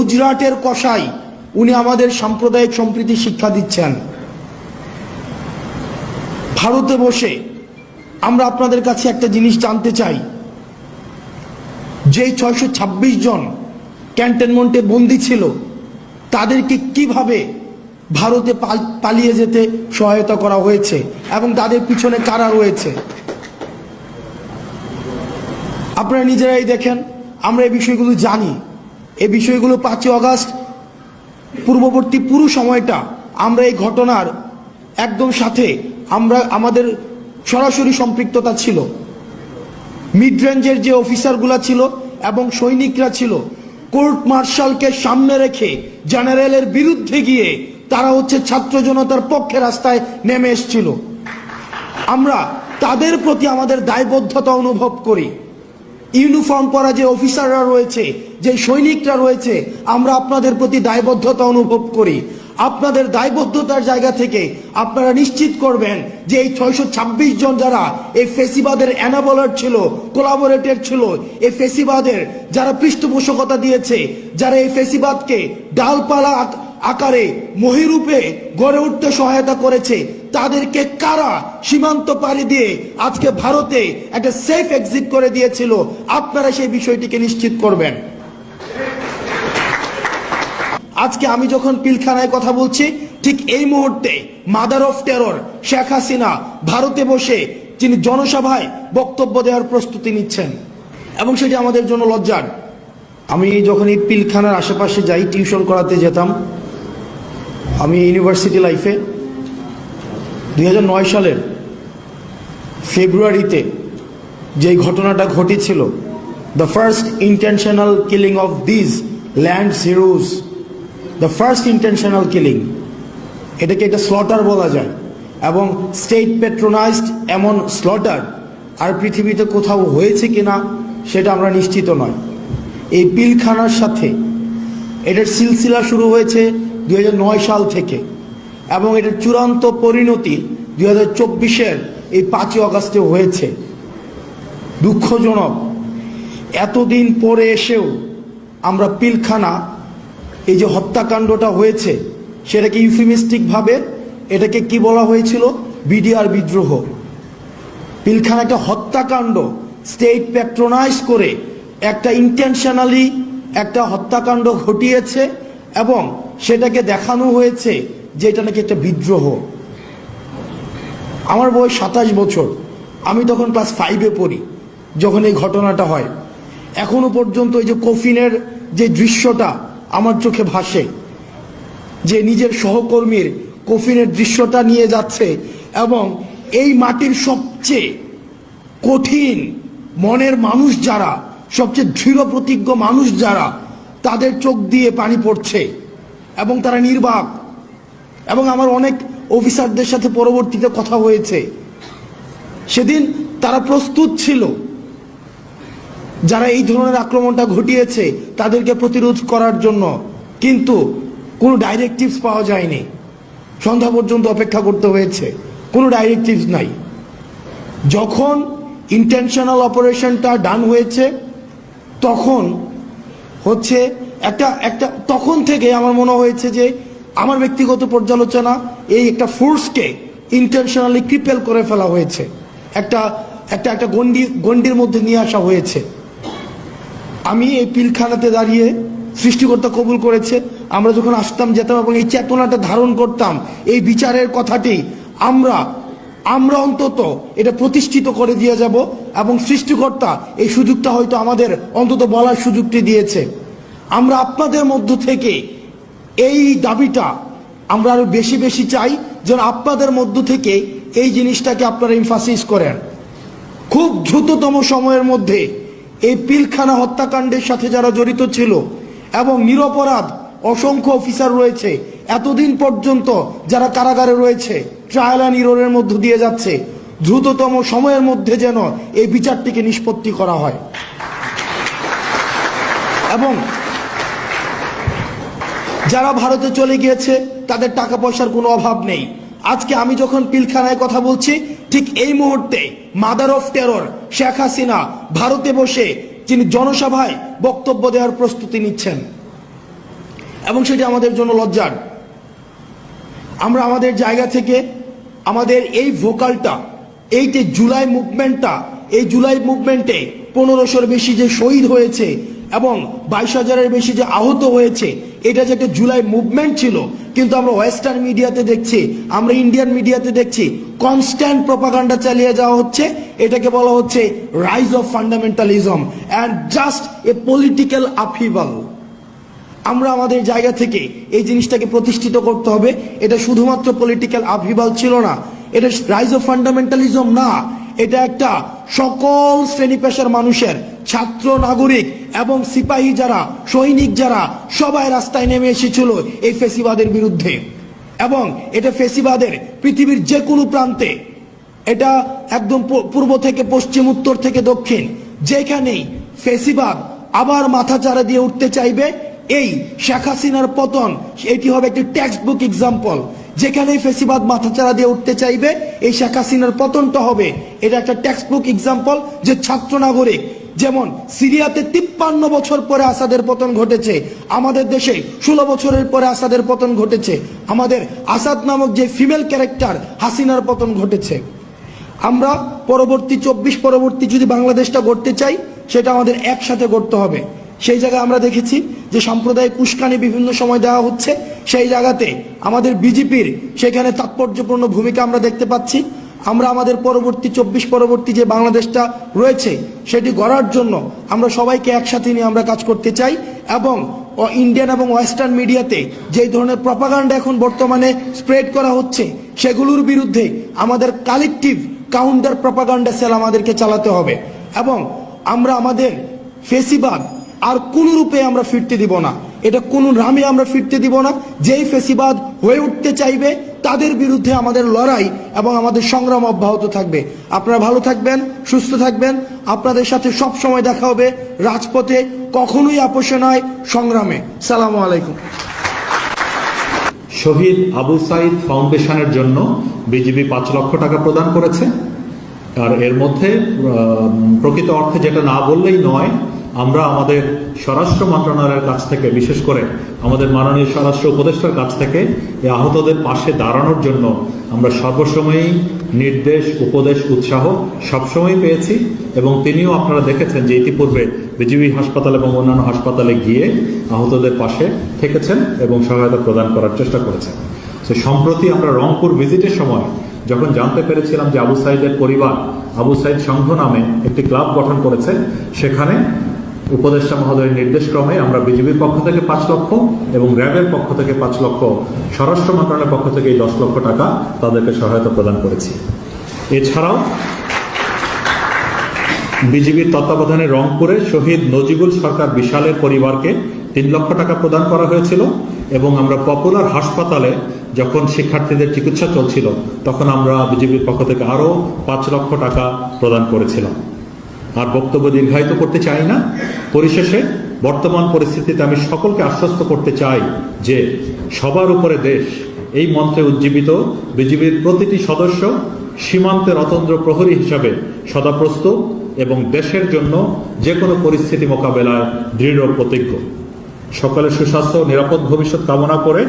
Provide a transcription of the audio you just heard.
গুজরাটের কসাই, উনি আমাদের সাম্প্রদায়িক সম্প্রীতি শিক্ষা দিচ্ছেন। ভারতে বসে আমরা আপনাদের কাছে একটা জিনিস জানতে চাই, যে 626 জন ক্যান্টনমেন্টে বন্দী ছিল, তাদেরকে কিভাবে ভারতে পালিয়ে যেতে সহায়তা করা হয়েছে এবং তাদের পিছনে কারা রয়েছে। আপনারা নিজেরাই দেখেন, আমরা এই বিষয়গুলো জানি। এই বিষয়গুলো 5ই আগস্ট পূর্ববর্তী পুরো সময়টা আমরা এই ঘটনার একদম সাথে আমাদের সরাসরি সম্পৃক্ততা ছিল। মিড রেঞ্জের যে অফিসারগুলা ছিল এবং সৈনিকরা ছিল, কোর্ট মার্শালকে সামনে রেখে জেনারেলের বিরুদ্ধে গিয়ে তারা ছাত্র জনতার পক্ষে রাস্তায় নেমে এসেছিল। আমরা তাদের প্রতি আমাদের দায়বদ্ধতা অনুভব করি। ইউনিফর্ম পরা যে অফিসাররা রয়েছে, যে সৈনিকরা রয়েছে, আমরা আপনাদের প্রতি দায়বদ্ধতা অনুভব করি। আপনাদের দায়বদ্ধতার জায়গা থেকে আপনারা নিশ্চিত করবেন যে এই 626 জন যারা এই ফেসিবাদের এনাবলার ছিল, কোলাবোরেটর ছিল, এই ফেসিবাদের যারা পৃষ্ঠপোষকতা দিয়েছে, যারা এই ফেসিবাদকে ডালপালা আকারে মহিরূপে গড়ে উঠতে সহায়তা করেছে, তাদেরকে কারা সীমান্ত পাড়ি দিয়ে আজকে ভারতে একটা সেফ এক্সিট করে দিয়েছিল, আপনারা সেই বিষয়টিকে নিশ্চিত করবেন। আজকে আমি যখন পিলখানায় কথা বলছি, ঠিক এই মুহূর্তে mother of terror Sheikh Hasina ভারতে বসে তিনি জনসভায় বক্তব্য দেওয়ার প্রস্তুতি নিচ্ছেন, এবং সেটি আমাদের জন্য লজ্জার। আমি যখন এই পিলখানার আশেপাশে যাই, টিউশন করাতে যেতাম, আমি ইউনিভার্সিটি লাইফে 2009 সালের ফেব্রুয়ারিতে যে ঘটনাটা ঘটেছিল, the first intentional killing of this land heroes, the first intentional killing, এটাকে একটা স্লটার বলা যায়, এবং স্টেট পেট্রোনাইজড এমন স্লটার আর পৃথিবীতে কোথাও হয়েছে কিনা সেটা আমরা নিশ্চিত নয়। এই পিলখানার সাথে এটার সিলসিলা শুরু হয়েছে 2009 সাল থেকে, এবং এটার চূড়ান্ত পরিণতি 2024-এর এই 5ই আগস্টে হয়েছে। দুঃখজনক, এতদিন পরে এসেও আমরা পিলখানা, এই যে হত্যাকাণ্ডটা হয়েছে, সেটাকে ইউফেমিস্টিকভাবে এটাকে কি বলা হয়েছিল, বিডিআর বিদ্রোহ। পিলখানা একটা হত্যাকাণ্ড, স্টেট প্যাট্রোনাইজ করে একটা ইন্টেনশনালি একটা হত্যাকাণ্ড ঘটিয়েছে, এবং সেটাকে দেখানো হয়েছে যে এটা নাকি একটা বিদ্রোহ। আমার বয়স 27 বছর, আমি তখন ক্লাস 5-এ পড়ি যখন এই ঘটনাটা হয়। এখনো পর্যন্ত এই যে কফিনের যে দৃশ্যটা আমার চোখে ভাসে, যে নিজের সহকর্মীর কফিনের দৃশ্যটা নিয়ে যাচ্ছে, এবং এই মাটির সবচেয়ে কঠিন মনের মানুষ যারা, সবচেয়ে দৃঢ় প্রতিজ্ঞ মানুষ যারা, তাদের চোখ দিয়ে পানি পড়ছে এবং তারা নির্বাক। এবং আমার অনেক অফিসারদের সাথে পরবর্তীতে কথা হয়েছে, সেদিন তারা প্রস্তুত ছিল যারা এই ধরনের আক্রমণটা ঘটিয়েছে তাদেরকে প্রতিরোধ করার জন্য, কিন্তু কোনো ডাইরেক্টিভস পাওয়া যায়নি। সন্ধ্যা পর্যন্ত অপেক্ষা করতে হয়েছে, কোনো ডাইরেক্টিভস নাই। যখন ইন্টেনশনাল অপারেশনটা ডান হয়েছে, তখন তখন থেকে আমার মনে হয়েছে যে আমার ব্যক্তিগত পর্যালোচনা, এই একটা ফোর্সকে ইন্টেনশনালি ক্রিপেল করে ফেলা হয়েছে, একটা গণ্ডির মধ্যে নিয়ে আসা হয়েছে। আমি এই পিলখানাতে দাঁড়িয়ে সৃষ্টিকর্তা কবুল করেছে, আমরা যখন আসতাম যেতাম এবং এই চেতনাটা ধারণ করতাম, এই বিচারের কথাটি আমরা অন্তত এটা প্রতিষ্ঠিত করে দিয়ে যাব, এবং সৃষ্টিকর্তা এই সুযোগটা হয়তো আমাদের অন্তত বলার সুযোগটি দিয়েছে। আমরা আপনাদের মধ্য থেকে এই দাবিটা আমরা আরো বেশি বেশি চাই, যেন আপনাদের মধ্য থেকে এই জিনিসটাকে আপনারা এমফাসিস করেন। খুব দ্রুততম সময়ের মধ্যে এই পিলখানা হত্যাকাণ্ডের সাথে যারা জড়িত ছিল, এবং নিরপরাধ অসংখ্য অফিসার রয়েছে এতদিন পর্যন্ত যারা কারাগারে রয়েছে, ট্রায়াল অ্যান্ড এররের মধ্য দিয়ে যাচ্ছে, দ্রুততম সময়ের মধ্যে যেন এই বিচারটিকে নিষ্পত্তি করা হয়। এবং যারা ভারতে চলে গিয়েছে তাদের টাকা পয়সার কোনো অভাব নেই। আজকে আমি যখন পিলখানায় কথা বলছি, ঠিক এই মুহূর্তে mother of terror Sheikh Hasina ভারতে বসে তিনি জনসভায় বক্তব্য দেওয়ার প্রস্তুতি নিচ্ছেন। এবং সেটি আমাদের জন্য লজ্জার। আমরা আমাদের জায়গা থেকে আমাদের এই ভোকালটা, এই যে জুলাই মুভমেন্টটা, এই জুলাই মুভমেন্টে 1500-র বেশি যে শহীদ হয়েছে এবং 22,000-এর বেশি যে আহত হয়েছে, এটা যে একটা জুলাই মুভমেন্ট ছিল, কিন্তু আমরা ওয়েস্টার্ন মিডিয়াতে দেখছি, আমরা ইন্ডিয়ান মিডিয়াতে দেখছি কনস্ট্যান্ট প্রপাগান্ডা চালিয়ে যাওয়া হচ্ছে। এটাকে বলা হচ্ছে rise of fundamentalism and just a political upheaval. আমরা আমাদের জায়গা থেকে এই জিনিসটাকে প্রতিষ্ঠিত করতে হবে। এটা শুধুমাত্র পলিটিক্যাল আপহিভাল ছিল না, এটা রাইজ অফ ফান্ডামেন্টালিজম না, এটা একটা সকল শ্রেণী পেশার মানুষের, ছাত্র, নাগরিক এবং সিপাহী যারা, সৈনিক যারা, সবাই রাস্তায় নেমে এসেছিল এই ফেসিবাদের বিরুদ্ধে। এবং এটা ফেসিবাদের পৃথিবীর যে কোনো প্রান্তে, এটা একদম পূর্ব থেকে পশ্চিম, উত্তর থেকে দক্ষিণ, যেখানেই ফেসিবাদ আবার মাথা চারা দিয়ে উঠতে চাইবে, এই শেখ হাসিনার পতন এটি হবে একটি টেক্সট বুক এক্সাম্পল। যেখানেই ফেসিবাদ মাথাচাড়া দিয়ে উঠতে চাইবে, এই শেখ হাসিনার পতনটা হবে এটা একটা টেক্সট বুক এক্সাম্পল। যে ছাত্র নাগরিক, যেমন সিরিয়াতে 53 বছর পরে আসাদের পতন ঘটেছে, আমাদের দেশে 16 বছরের পরে আসাদের পতন ঘটেছে, আমাদের আসাদ নামক যে ফিমেল ক্যারেক্টার হাসিনার পতন ঘটেছে। আমরা পরবর্তী 24 পরবর্তী যদি বাংলাদেশটা গড়তে চাই, সেটা আমাদের একসাথে গড়তে হবে। সেই জায়গায় আমরা দেখেছি যে সাম্প্রদায়িক উস্কানি বিভিন্ন সময় দেওয়া হচ্ছে, সেই জায়গাতে আমাদের বিজেপির সেখানে তাৎপর্যপূর্ণ ভূমিকা আমরা দেখতে পাচ্ছি। আমরা আমাদের পরবর্তী 24 পরবর্তী যে বাংলাদেশটা রয়েছে সেটি গড়ার জন্য আমরা সবাইকে একসাথে নিয়ে আমরা কাজ করতে চাই। এবং ইন্ডিয়ান এবং ওয়েস্টার্ন মিডিয়াতে যে ধরনের প্রপাগান্ডা এখন বর্তমানে স্প্রেড করা হচ্ছে, সেগুলোর বিরুদ্ধে আমাদের কালেকটিভ কাউন্টার প্রপাগান্ডা সেল আমাদেরকে চালাতে হবে। এবং আমরা আমাদের ফেসিবাদ আর কোন রূপে আমরা ফিরতে দিব না, এটা কোন নামে আমরা ফিরতে দিব না। যেই ফেসিবাদ হয়ে উঠতে চাইবে তাদের বিরুদ্ধে আমাদের লড়াই এবং আমাদের সংগ্রাম অব্যাহত থাকবে। আপনারা ভালো থাকবেন, সুস্থ থাকবেন। আপনাদের সাথে সব সময় দেখা হবে রাজপথে, কখনোই আপোষে নয়, সংগ্রামে। সালামু আলাইকুম। শহীদ আবু সাইদ ফাউন্ডেশনের জন্য বিজেপি 5 লক্ষ টাকা প্রদান করেছে। আর এর মধ্যে প্রকৃত অর্থে যেটা না বললেই নয়, আমরা আমাদের স্বরাষ্ট্র মন্ত্রণালয়ের কাছ থেকে, বিশেষ করে আমাদের মাননীয় স্বরাষ্ট্র উপদেষ্টার কাছ থেকে এই আহতদের পাশে দাঁড়ানোর জন্য আমরা সর্বসময়ই নির্দেশ, উপদেশ, উৎসাহ সবসময় পেয়েছি। এবং তিনিও আপনারা দেখেছেন যে ইতিপূর্বে বিজিবি হাসপাতাল এবং অন্যান্য হাসপাতালে গিয়ে আহতদের পাশে থেকেছেন এবং সহায়তা প্রদান করার চেষ্টা করেছেন। তো সম্প্রতি আমরা রংপুর ভিজিটের সময় যখন জানতে পেরেছিলাম যে আবু সাইদের পরিবার আবু সাইদ সংঘ নামে একটি ক্লাব গঠন করেছে, সেখানে উপদেষ্টা মহোদয়ের নির্দেশক্রমে আমরা বিজেপির পক্ষ থেকে 5 লক্ষ এবং র্যাবের পক্ষ থেকে 5 লক্ষ, স্বরাষ্ট্র মন্ত্রণালয়ের পক্ষ থেকে এই 10 লক্ষ টাকা তাদেরকে সহায়তা প্রদান করেছি। এছাড়াও বিজেপির তত্ত্বাবধানে রংপুরে শহীদ নজিবুল সরকার বিশালের পরিবারকে 3 লক্ষ টাকা প্রদান করা হয়েছিল। এবং আমরা পপুলার হাসপাতালে যখন শিক্ষার্থীদের চিকিৎসা চলছিল, তখন আমরা বিজেপির পক্ষ থেকে আরও 5 লক্ষ টাকা প্রদান করেছিলাম। আর বক্তব্য দীর্ঘায়িত করতে চাই না। পরিশেষে বর্তমান পরিস্থিতিতে আমি সকলকে আশ্বস্ত করতে চাই যে সবার উপরে দেশ, এই মন্ত্রে উজ্জীবিত বিজেপির প্রতিটি সদস্য সীমান্তের অতন্দ্র প্রহরী হিসাবে সদা প্রস্তুত এবং দেশের জন্য যে কোনো পরিস্থিতি মোকাবেলায় দৃঢ় প্রতিজ্ঞ। সকলের সুস্বাস্থ্য ও নিরাপদ ভবিষ্যৎ কামনা করে